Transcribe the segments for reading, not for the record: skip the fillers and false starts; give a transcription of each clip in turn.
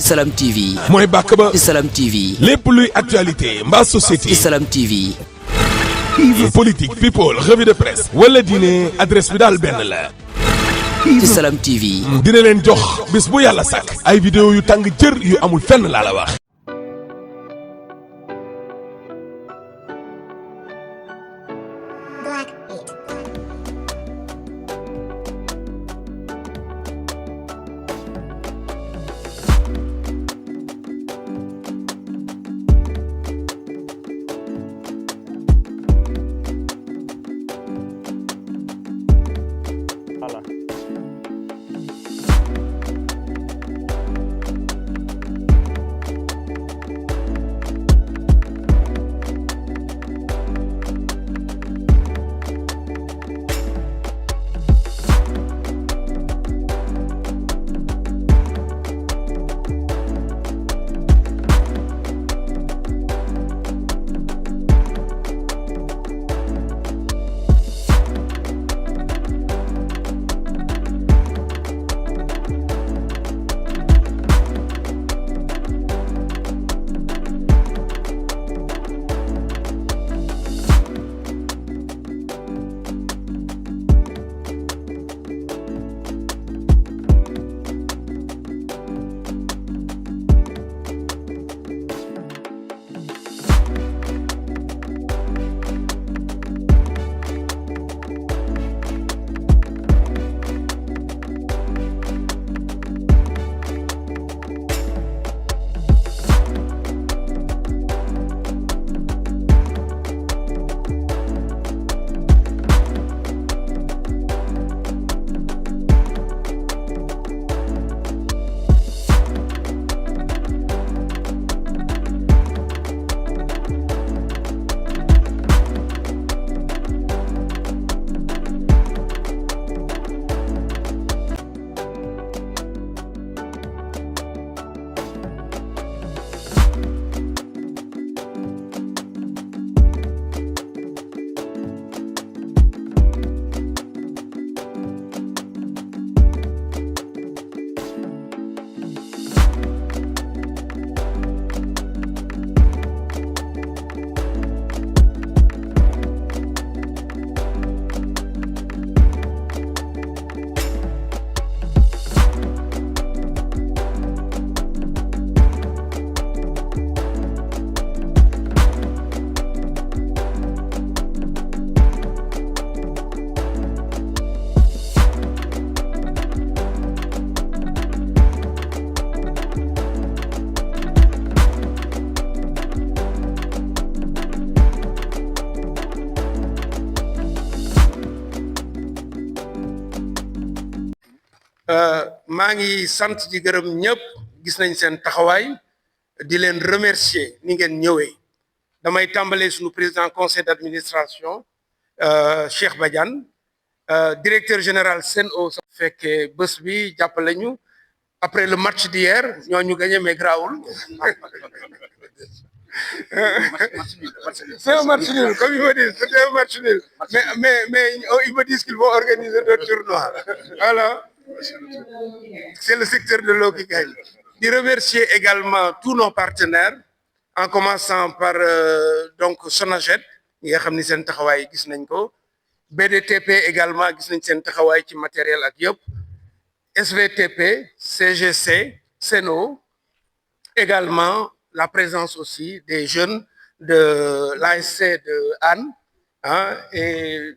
Salam TV. mooy bàkk ba. Salam TV. lépp luy actualité mbaa société. Salam TV. politique people revue de presse. wala diine adresse bi daal benn la. Salam TV. dina leen jox bis bu yàlla sàkk. ay vidéo yu tàng jër yu amul fenn laa la wax. maa ngi sant di gërëm ñëpp gis nañ seen taxawaay di leen remercier ni ngeen ñëwee damay tàmbalee suñu président conseil d'administration Cheikh Badiane directeur général SONES fekkee bés bi jàppale ñu après le match d'hier ñoo ñu gagné mais grawul c'est un match nul comme ils me disent c'était un match nul mais ils me disent qu'ils vont organiser d'autres tournois voilà. C'est le secteur de l'eau qui gagne. Je remercier également tous nos partenaires, en commençant par donc SONAGED, ñi nga xam ni seen taxawaay gis nañ ko, BDTP également gis nañ seen taxawaay ci matériel ak yëpp, SVTP, CGC, SENO, également la présence aussi des jeunes de l'ASC de Anne, et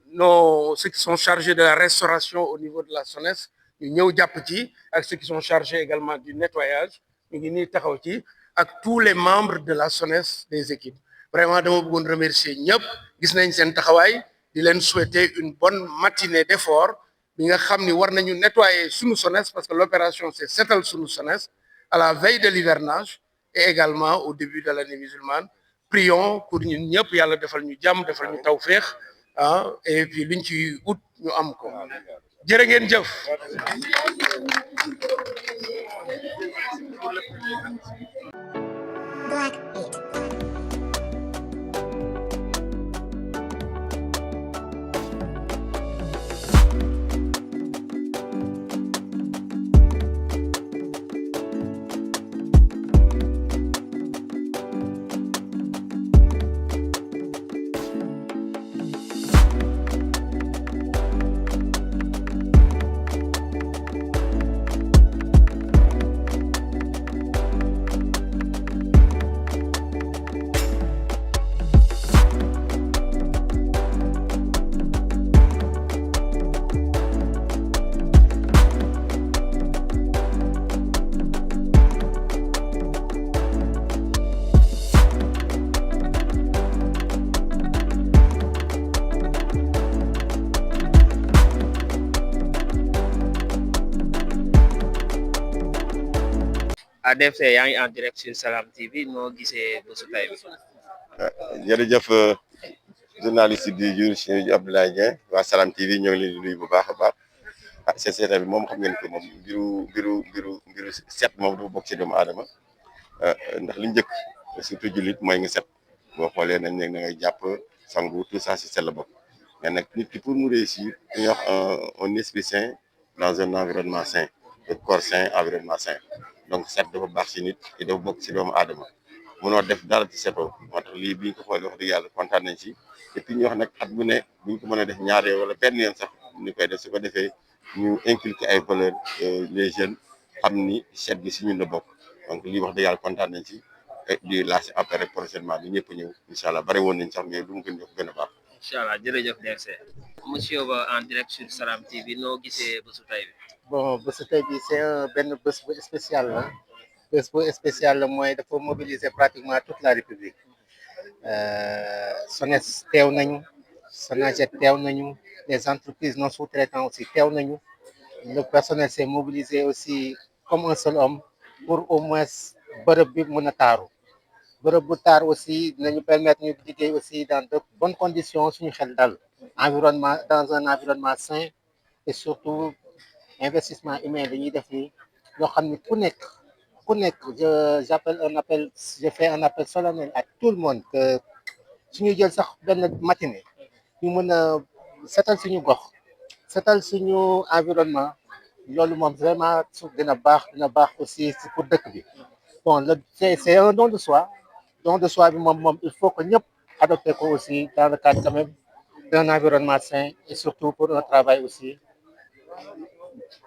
ceux qui sont chargés de la restauration au niveau de la SONES. ñu ñëw jàpp ci ak ceux qui sont chargés également du nettoyage ñu ngi nii taxaw ci ak tous les membres de la SONES des équipes vraiment dama bëggoon remercier ñëpp gis nañ seen taxawaay di leen souhaiter une bonne matinée d'effort bi nga xam ni war nañu nettoyer sunu SONES parce que l'opération c'est setal sunu SONES à la veille de l'hivernage et également au début de l'année musulmane prions pour ñun ñëpp yàlla defal ñu jàmm defal ñu tawféex et puis luñ ci ut ñu am ko jërë ngeen jëf. DFC yaa ngi en direct sur Salam TV noo gisee bésu tey bi. jërëjëf journaliste du jour Cheikh Abdoulaye Dieng waa Salam TV ñoo ngi leen di nuyu bu baax a baax Set-setal bi moom xam ngeen ko moom mbiru set moom dafa bokk ci doomu aadama ndax li njëkk surtout jullit mooy nga set boo xoolee nañ ne da ngay jàpp sangu tout ça si set la bokk mais nag nit ki pour mu réussir dañuy wax un esprit sain dans un environnement sain un corps sain environnement sain donc set dafa baax si nit te dafa bokk si doomu aadama. mënoo def dara ci setoo moo tax lii bi ñu ko xoolee wax dëgg yàlla kontaan nañ ci et puis ñu wax nag at bu ne bu ñu ko mën a def ñaaree wala benn yoon sax ñu koy def su ko defee ñu inculquer ay valeurs les jeunes xam ni set gi si ñun la bokk donc lii wax dëgg yàlla kontaan nañ ci et di lancé après rek prochainement bi ñëpp ñëw incha allah bari woon nañ sax mais lu mu gën yokk gën a baax. incha allah jërëjëf DFC. monsieur Ba en direct sur Salam TV noo gisee bésu tey bi. bon bésu tey bi c'est benn bés bu spécial la. bés bu spécial la mooy dafa mobiliser pratiquement toute la République SONES teew nañu SONAGED teew nañu les entreprises non sous-traitants aussi teew nañu le personnel s'est mobilisé aussi comme un seul homme pour au moins bërëb bi mën a taaru bërëb bu taar aussi dinañu permettre ñu liggéey aussi dans de bonnes conditions suñu xel dal environnement dans un environnement sain et surtout investissement humain dañuy def ni yoo xam ni ku nekk je fais un appel solennel à tout le monde que suñu jël sax benn matinée ñu mën a setal suñu gox setal suñu environnement loolu moom vraiment su dina baax aussi pour dëkk bi bon c'est un don de soi bi moom il faut que ñëpp adopté ko aussi dans le cadre quand même d'un environnement sain et surtout pour un travail aussi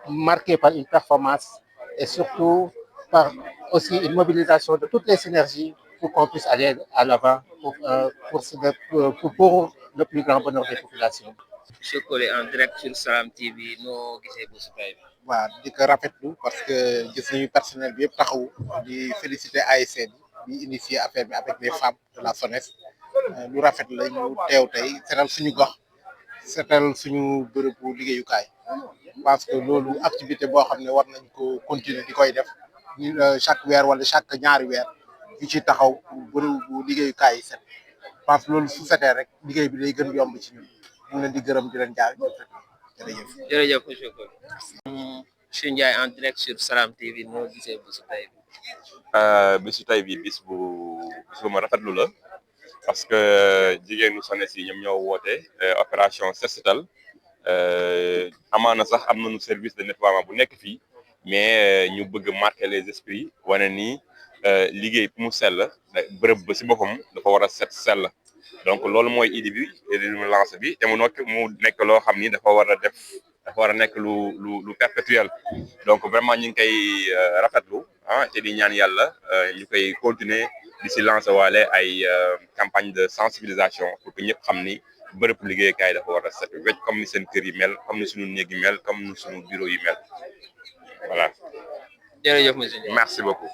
marqué par une performance et surtout par aussi une mobilisation de toutes les synergies pour qu'on puisse aller à l'avant pour le plus grand bonheur des populations. monsieur Collé en direct sur Salam TV noo gisee bésu tey bi. waaw di ko rafetlu parce que gis nañu personnel bi yëpp taxawu di féliciter ASC bi initier affaire bi avec les femmes de la SONES lu rafet la ñu teew tey setal suñu gox setal suñu bërëbu liggéeyukaay parce que loolu activité boo xam ne war nañ ko continuer di koy def chaque weer wala chaque ñaari weer ñu ci taxaw bërëbu liggéeyukaay yi set parce que loolu su setee rek liggéey bi day gën yomb ci ñun ñu leen di gërëm di leen jaay jërëjëf. jërëjëf monsieur Collé. monsieur Ndiaye en direct sur Salam TV noo gisee bésu tey bi. bésu tey bi bis bu ma rafetlu la parce que jigéenu SONES yi ñoom ñoo woote opération Set-setal amaana sax am nañu service de nettoiement bu nekk fii mais ñu bëgg marquer les esprits wane ni liggéey pour mu sell bërëb ba si boppam dafa war a set sell donc loolu mooy idée bi mu lancé bi te mu nekk loo xam ni dafa war a nekk lu perpétuel donc vraiment ñu ngi koy rafetlu te di ñaan yàlla ñu koy continuer di si lancer waale ay campagne de sensibilisation pour que ñëpp xam ni bërëb liggéeykaay dafa war a set wecc comme ni seen kër yi mel comme ni suñu néeg yi mel comme ni suñu bureau yi mel voilà. jërëjëf monsieur Ndiaye. merci beaucoup.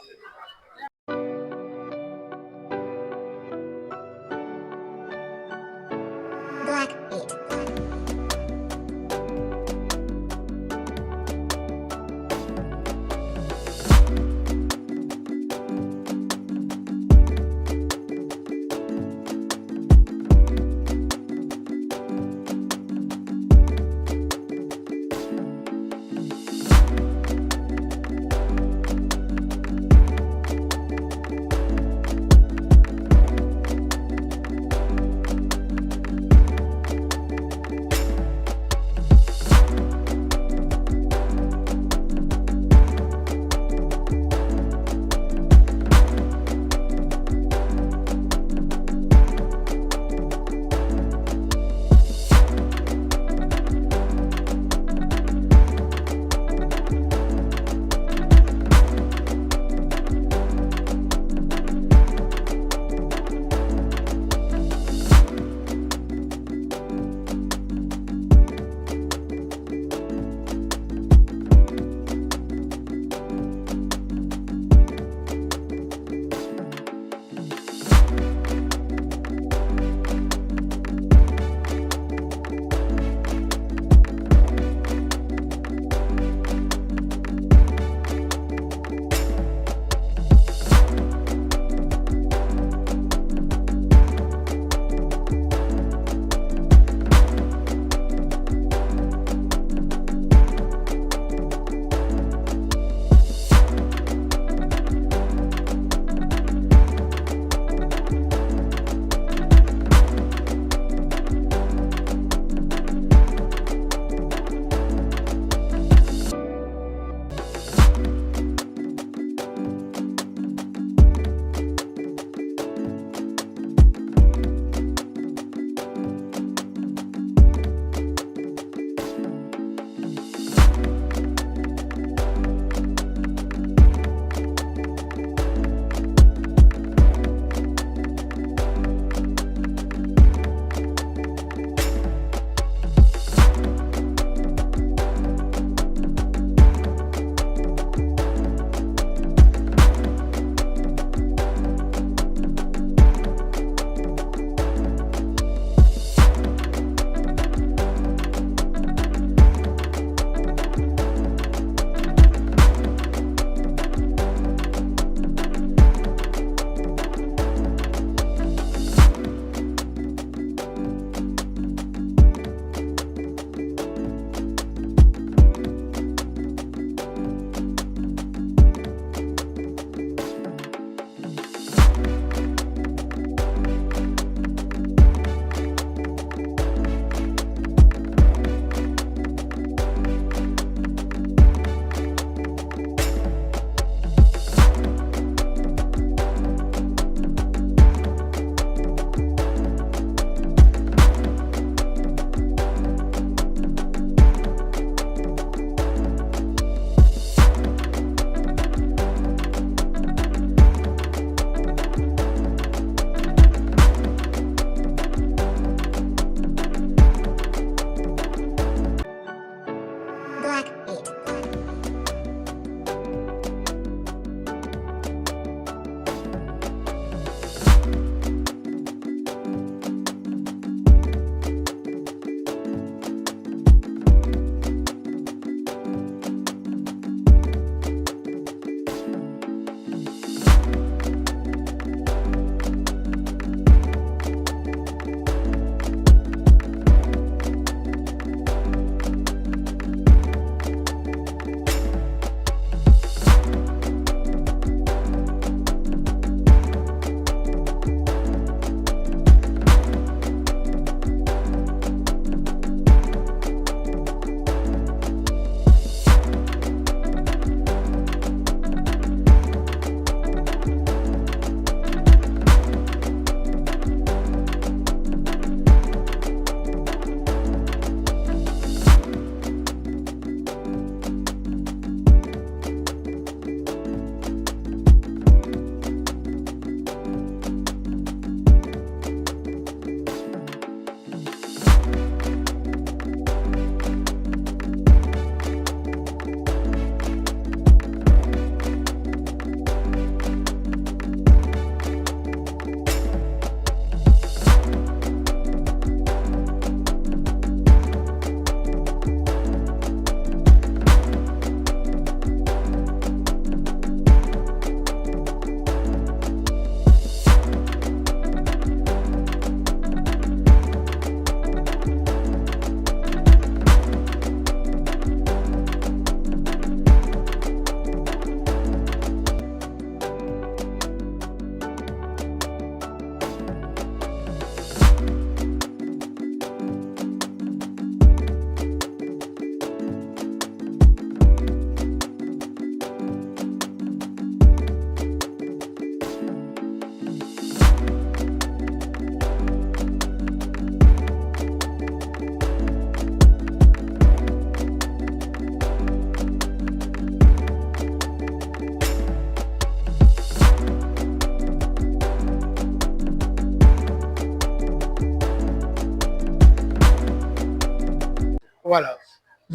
voilà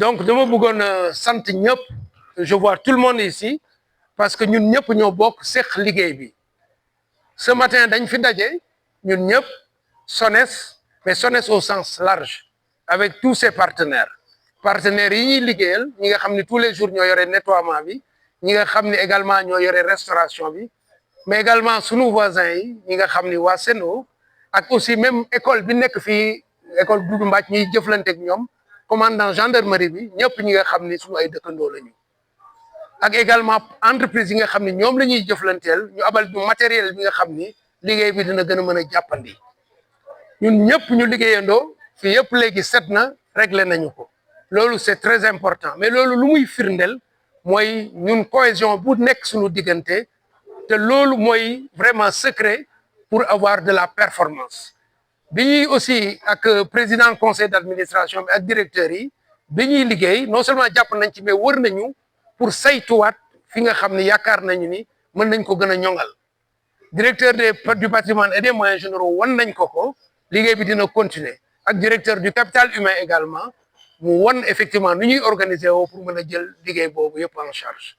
donc dama bëggoon sant ñëpp je vois tout le monde ici parce que ñun ñëpp ñoo bokk seq liggéey bi ce matin dañ fi daje ñun ñëpp SONES mais SONES au sens large avec tous ses partenaires yi ñuy liggéeyal ñi nga xam ne tous les jours ñoo yore nettoiement bi ñi nga xam ne également ñoo yore restauration bi mais également sunu voisins yi ñi nga xam ni waa Seno ak aussi même école bi nekk fii école Doudou Mbacke ñuy jëflanteeg ñoom commandant gendarmerie bi ñëpp ñi nga xam ni sunu ay dëkkandoo lañu ak également entreprise yi nga xam ni ñoom la ñuy jëflanteel ñu abal ñu matériel bi nga xam ni liggéey bi dina gën a mën a jàppandi ñun ñëpp ñu liggéeyandoo fii yëpp léegi set na réglé nañu ko loolu c'est très important mais loolu lu muy firndeel mooy ñun cohésion bu nekk suñu diggante te loolu mooy vraiment secret pour avoir de la performance bi ñuy aussi ak président conseil d'administration bi ak directeurs yi bi ñuy liggéey non seulement jàpp nañ ci mais wër nañu pour saytuwaat fi nga xam ne yaakaar nañu ni mën nañ ko gën a ñoŋal directeur du patrimoine et des moyens généraux wan nañ ko liggéey bi dina continuer ak directeur du capital humain également mu wan effectivement nu ñuy organiser woo pour mën a jël liggéey boobu yëpp en charge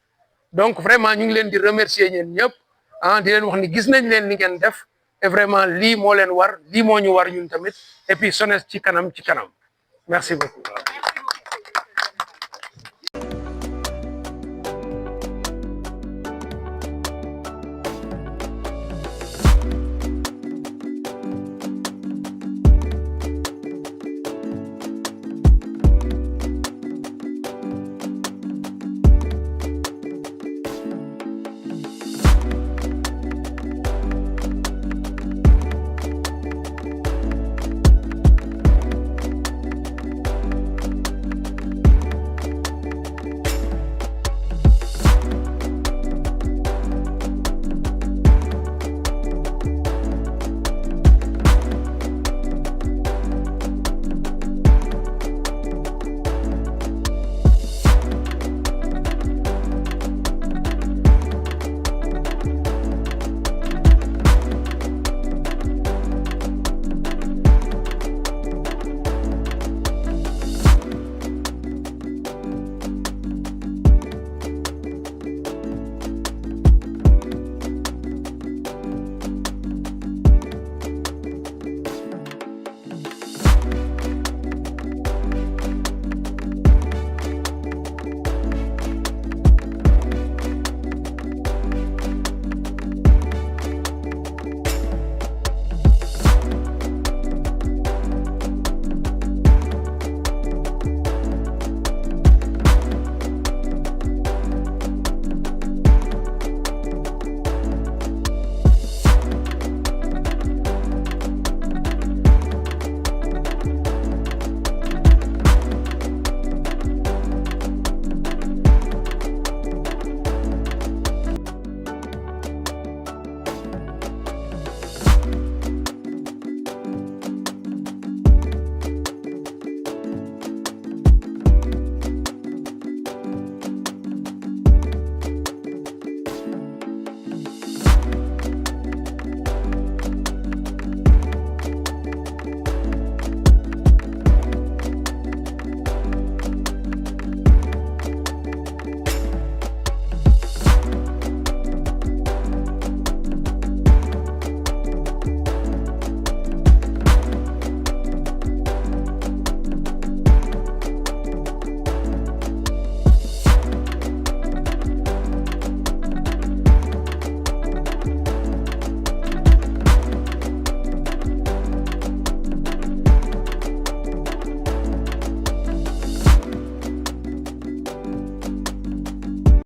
donc vraiment ñu ngi leen di remercier ñeen ñëpp di leen wax ni gis nañ leen li ngeen def et vraiment lii moo leen war lii moo ñu war ñun tamit et puis SONES ci kanam merci beaucoup